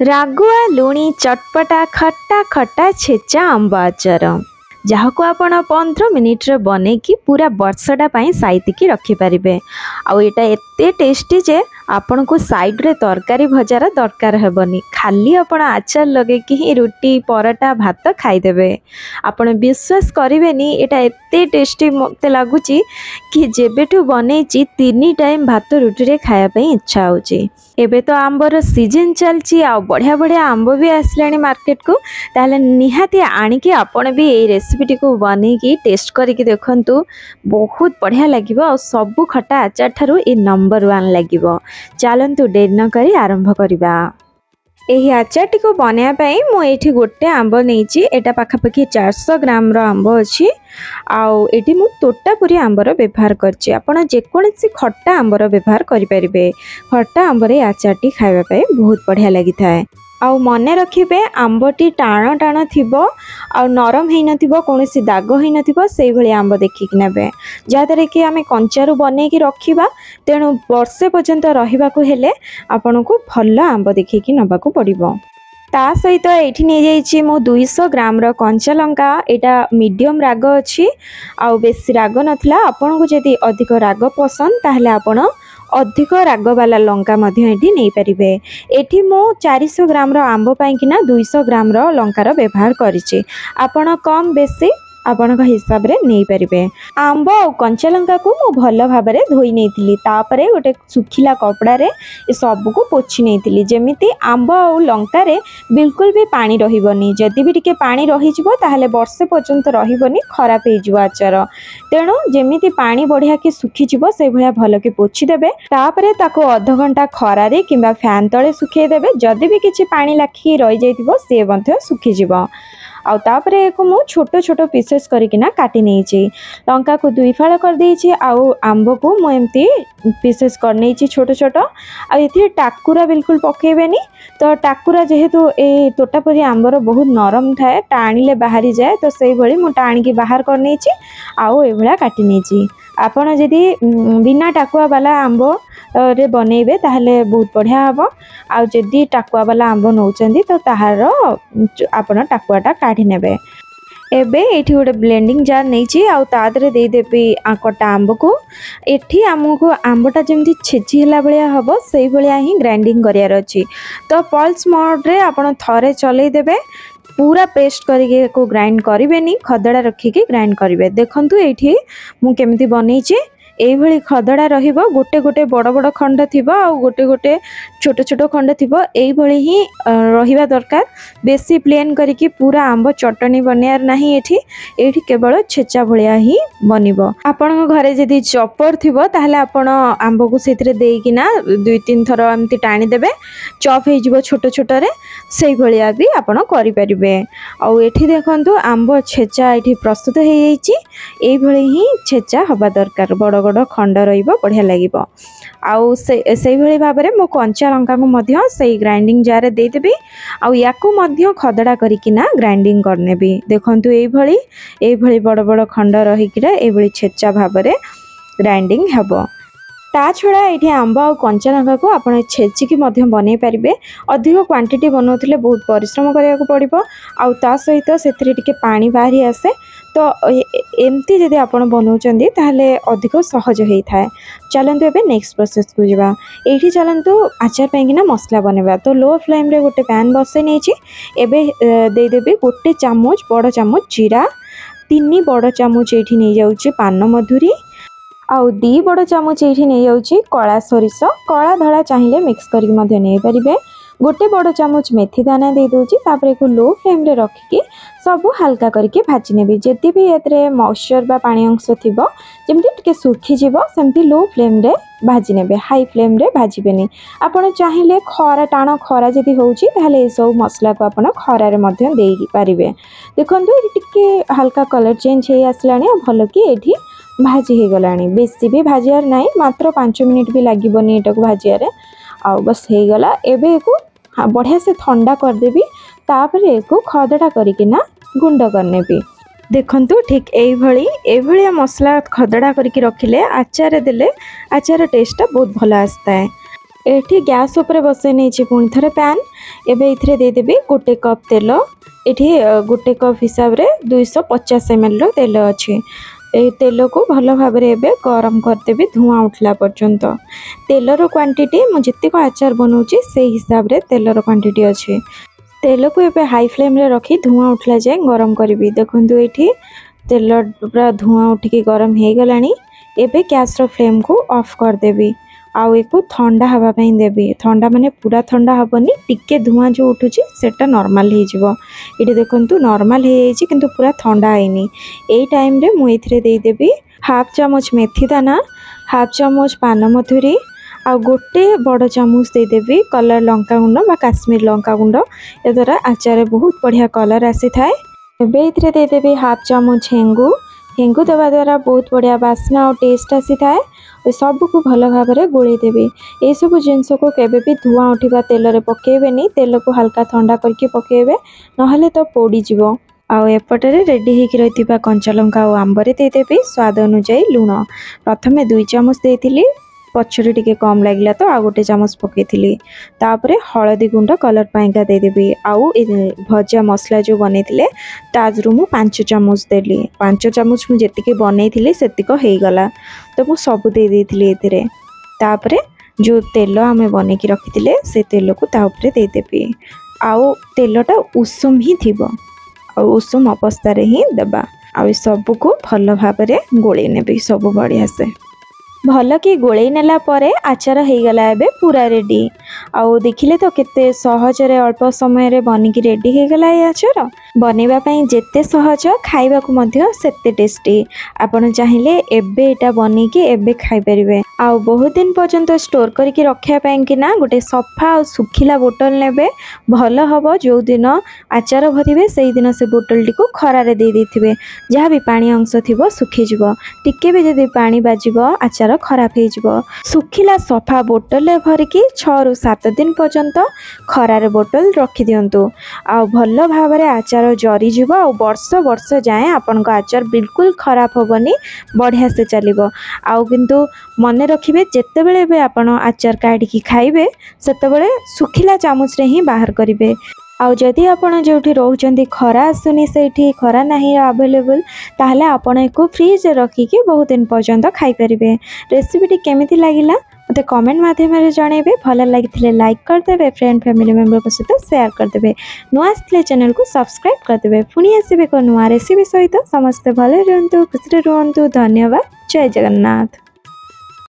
रागुआ लुणी चटपटा खट्टा खट्टा छेचा आंब आचार जहाँ को आपण 15 मिनिट रे बने कि पूरा वर्षटा साइतिकी रखिपारे। आईटा एते टेस्टी जे आपण को साइड रे तरकारी भजार दरकार हेबनी, खाली आपण आचार लगे कि ही रुटी पराठा भात खाईदेवे। आपण विश्वास करेनि एटा एते टेस्टी मते लगुची कि जेबेठू बनईची 3 टाइम भात रुटी रे खाया पई इच्छा होची। एबे तो आंबर सीजन चलची आ बढ़िया बढ़िया आंब भी आसलानी मार्केट को, ताले निहाती आनिकी आपण भी ए रेसिपीटी को बनेकी टेस्ट करके देखंतु, बहुत बढ़िया लागिबो आ सबु खट्टा आचार ठारू ए नंबर 1 लागिबो। चलंतु डेरी न करी आरंभ करिबा। एही आचारटी को बनाया पाई मु एठी गोटे आंब नेइची, एटा पाखापाखी 400 ग्राम रो आंब अछि। आउ एठी मु तोतापुरी आंबर व्यवहार करछि। आपण जेकोनसी खट्टा आंबर व्यवहार करि परिबे। खट्टा आंबरे आचारटी खाइबा पाई बहुत बढ़िया लागि थाए। आउ मने रखिबे आंबटी टाण टाण थिबो आ नरम हेइ नथिबो, कोनोसी दाग हेइ नथिबो, सेइ भली आंब देखिक नेबे जादरे कि आमे कंचारू बने की रखिबा। तेणु वर्षे पर्यंत रहिबाकू हेले आपनको भल्ला आंब देखिकी नबाकू पड़िबो। ता सहित एठी नै जाइछि मो 200 ग्राम रो कंचा लंका। एटा मीडियम राग अछि आ बेसी राग नथला। आपनको जदि अधिक राग पसंद ताहले आपण अधिक राग वाला लंका मध्य एठी नै परिबे। एठी मो 400 ग्राम रो आंब पाई किना 200 ग्राम रो लंका रो व्यवहार करिछि। आपण कम बेसी आपण हिसाब रे नहीं परिबे। आंब और कंचा लंका को मु भल भाव में धोई नहीं, तापरे गोटे सुखिला कपड़ा रे ए सब को पोछि नहीं, जेमिति आंब और लंका रे बिल्कुल भी पानी रहिबनी। जदि भी टिके पानी रही जिवो ताहले वर्षे पर्यंत रहिबनी, खराब हे जिवो आचार। तेणु जेमिति पानी बढ़िया के सुखी जिवो से भलिया भल के पोछि देबे। तापरे ताको आधा घंटा खरा रे किंबा फैन तळे सुखे देबे। जदि भी किछि पानी लाखी रहि जाइतिबो से मध्य सुखी जिवो। आउ तापरे एको मु छोटो छोटो पीसेस करिकिना काटी नेइछि। लंका को 2 फाळ कर देइछि। आउ आंब को मु एम्ति पीसेस कर नेइछि छोटो छोटो। आ एथि टाकुरा बिल्कुल पकेबेनी। तो टाकुरा जेहेतु ए तोतापुरी आंबर बहुत नरम थाए, टाणीले बाहरी जाए, तो सेइ भली मु टाणी की बाहर कर नेइछि। आउ ए भला काटी नेइछि। आपण जदि बिना टाकुआ वाला आंब रे बनेबे ताहले बहुत बढ़िया हबो। आ जदि टाकुआ वाला आंब नौचंदी तो ताहार आपण टाकुआटा काढी नेबे। एबे एठी गोटे ब्लेंडिंग जार नेइछि आ तादरे देई देबी कटा आंब को। एठी हमको आंबटा जेमति छेची हला बलिया हबो सेई बलिया ही ग्राइंडिंग करियार अछि। तो पल्स मोड रे आपण थरे चलै देबे, पूरा पेस्ट करके को ग्राइंड करिवेनी, खदड़ा रखिके ग्राइंड करिवे। देखंतु एठी मु केमिति बनेइछि, एई भली खदड़ा रहिबो। गोटे गोटे बड़ बड़ खंड थिबो आ गोटे गोटे छोट छोट खंड थिबो, एई भली ही रहिबा दरकार। बेसी प्लेन करिके पूरा आंब चटनी बनियार नाही। एठी केवल छेचा भलिया ही बनिबो। आपन घरे जदि चॉपर थिबो ताहले आपण आंब को सेथिरे देइकिना 2-3 थर एमति टाणी देबे, चॉप हे जिवो छोट छोट रे। सेई भलिया भी आपण करि परिबे। आ एठी देखंतु आंब छेचा एठी प्रस्तुत हे जाइछि। एई भली ही छेचा हबा दरकार, बड़ बड़ खंड रहिबो, बढ़िया लागिबो। आउ सेई भली भाबरे मो कंचा लंका को मध्य सेई ग्राइंडिंग जार दे देबी। आउ याकू मध्य खदड़ा करिकिना ग्राइंडिंग करनेबी। देखंतु एई भली बड़ बड़ खंड रहिकिरा एई भली छेचा भाबरे ग्राइंडिंग हबो। ता छड़ा ये आंब आ कंचा लंका को आप छेचिकी बनै पारे। अधिक क्वांटिटी बनाऊे बहुत परिश्रम कराया पड़ो। आउ ता सहित से पानी बाहरी आसे। तो एमती जदि आप बनाऊँच ताहले अधिक सहज होता है। चलतु एबे नेक्स्ट प्रोसेस को जावा। ये चलतु आचार पैकिना मसला बनवा। तो लो फ्लेम रे गोटे पैन बसई नहीं। एबे देदेवी गोटे चामच बड़ चामच जीरा, 3 बड़ चामच ये नहीं जाऊँगी पान मधुरी, आउ 2 बड़ चामच ये नहीं जाऊँगी कला सोरिष। कला धड़ा चाहिए मिक्स करके नहीं पारे। गोटे बड़ चामच मेथी दाना दे दूची। तापर एक लो फ्लेम रे रखिकी सब हल्का करके भाजी नेबी। जदि भी एतरे मॉइस्चर बा पानी अंश थिबो जेमति टिके सुखी जिवो सेमति लो फ्लेम रे भाजी नेबे, हाई फ्लेम रे भाजीबेनी। आपण चाहिए खरा टाण खरा जदि होउची ताहले ए सब मसला को आपण खरा रे मध्य देई पारिबे। देखंतु एटी टिके हल्का कलर चेंज हे आसलानी आ भलो कि एठी भाजी हे गलानी। बेसी भी भाजियार नाही, मात्र 5 मिनिट भी लागिबोनी एटा को भाजियारे। आ बस हे गला। एबे को बढ़िया से ठंडा कर देबी। तापर एको खदड़ा करिकिना गुंड करनेबी। देखंतु ठीक एभली मसला खदड़ा करके रखिले आचार देले आचार टेस्ट बहुत भल आसता है। एठी गैस उपरे बसै नहीं पुणी थे पैन एवं ये देदेवी 1 कप तेल ये 1 कप हिसाब से 250 ml तेल अच्छी तेल को भल भाव गरम करदेवी धुआं उठला पर्यंत तेलर क्वांटिटी मुझे आचार बनाऊँगी से हिसाब से तेलर क्वांटिटी अच्छी तेल को एबे हाई फ्लेम रे रखी धुआं उठला जाए गरम करी देखु ये तेल पूरा धुआं उठिकी गरम हो गलानी एबे गैस रो फ्लेम को ऑफ करदेवी आउ एक ठंडा हवा पाई देवी ठंडा माने पूरा ठंडा हबनी टिके धुआं जो उठुची सेटा नॉर्मल हो जिवो इटे देखंतु नॉर्मल हो जाइए किंतु पूरा ठंडा हैनी एई टाइम रे मु एथिरे देई देवी हाफ चामच मेथी दाना हाफ चामच पान मधुरी आ गोटे बड़ चामच देदेवी कलर लंका गुंड बा काश्मीर लंका गुंड ए द्वारा आचार बहुत बढ़िया कलर आसी थाए एबे एथिरे देदेवी हाफ चामच हेंगु हेंगु देवा द्वारा बहुत बढ़िया बास्ना और टेस्ट आसी थाए सबको भल भाव में गोल देवी ये सब जिनस को केबे भी धुआं उठा तेल रे पकेबेनी तेल को हल्का ठंडा करके पकेबे नहले तो पोड़ीजिव आउ एपटे रेडी होकर रही कंचा लंका और आंबरे देदेवी स्वाद अनुजाई लुण प्रथमे 2 चामच देती पछरे टिके कम लगिला तो आउ गोटे चामच पकईली तापरे हलदी गुंड कलर पाइका देदेवी आउ भजा मसला जो बने ताजरू मु 5 चामच देली 5 चामच मुझे बनई सेतिक हो गला तो मु सब दे देती तापरे जो तेल आम बन की रखी से तेल को ताऊपर देदेवी आउ तेलटा उषुम ही थी उषुम अवस्था ही देबा आ सबको भल भाव में गोले नेबी सब बढ़िया से भल कि गोले नेला परे आचार हो गला एबे पूरा रेडी आउ देखिले तो केते सहज रे अल्प समय रे बनिकी रेडी हो गला ये आचार बनैबा पई जेते सहज खाइबा को मध्य सेते टेस्टी आपण चाहिले एबे एटा बनिकी एबे खाइ परिबे आउ बहुत दिन पर्यंत स्टोर करके रखिया पई कि ना गोटे सफा और सुखिला बोतल नेबे भल हबो जो दिन आचार भरिबे सेही दिन से बोतल टी को खरा रे दे देथिबे जहाँ भी पानी अंश थिबो सुखी जिवो टिके भी जदि पानी बाजिबो आचार खराब हो सुखिला सफा बोतल भरिकी 6 ରୁ 7 दिन पर्यंत खरारे बोतल रखी दिंतु आ भल भाव में आचार जरी जीव आ वर्ष जाए आपण आचार बिल्कुल खराब होबनी बढ़िया से चलिबो आउ किंतु मन रखिबे जेते बेले बे आपण आचार काढ़ी खाइबे सेते बेले सुखिला चामच रे ही बाहर करिवे आउ जदि आपण जोठी रहउचंदी खरा आसुनी सेठी खरा नाही अवेलेबल ताहले आपण एको फ्रिज रखिके बहुत दिन पर्यंत खाई परिबे रेसिपीटी केमिति लागिला मते कमेंट माध्यम रे जणेबे भल लागिथिले लाइक करदेबे फ्रेंड फैमिली मेंबर को सहित शेयर करदेबे नुआ आसले चैनल को सब्सक्राइब करदेबे पुनी आसीबे को नुआ रेसिपी सहित समस्त भले रहंतु खुशी रहंतु धन्यवाद जय जगन्नाथ।